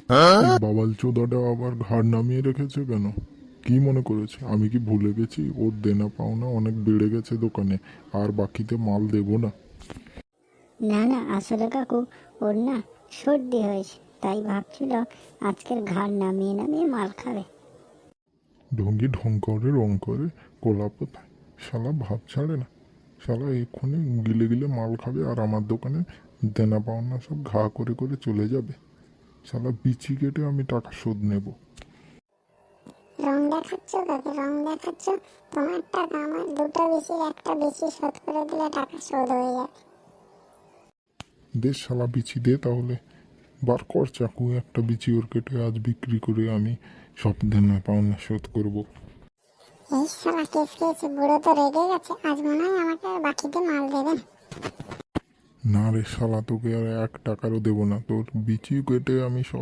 এই বাবাল চোদাটা আবার ঘাড় নামিয়ে রেখেছে কেন? কি মনে করেছে আমি কি ভুলে গেছি ওর দেনা পাওনা অনেক বেড়ে গেছে দোকানে, আর বাকিতে মাল দেবো না? না না, আসলে কাকু ওর না সর্দি হয়েছে, তাই ভাবছিল আজকের ঘাড় নামিয়ে নামিয়ে মাল খাবে। ঢঙ্গি ঢং করে রং করে কোলাপোতায়, শালা ভাব ছাড়ে না। শালা এক্ষুনি গিলে গিলে মাল খাবে আর আমার দোকানে দেনা পাওনা সব ঘা করে করে চলে যাবে। শালা বিচি কেটে আমি টাকা শোধ নেব। রং দেখাচ্ছ কাকে, রং দেখাচ্ছ? তোমার টাকা আমার দুটো বেশির একটা বেশি শোধ করে দিলে টাকা শোধ হয়ে যাবে। দে শালা বিচি দে তাহলে, বার কর চাকু, একটা বিচি ওর কেটে আজ বিক্রি করে আমি সব দেনা পাওনা শোধ করবো। এই শালা কেস খেয়েছে, বুড়ো তো রেগে গেছে, আজ মনে হয় আমাকে আর বাকিতে মাল দেবে না। না রে শালা, তোকে আর 1 টাকারও দেবো না, তোর বিচি কেটে আমি সব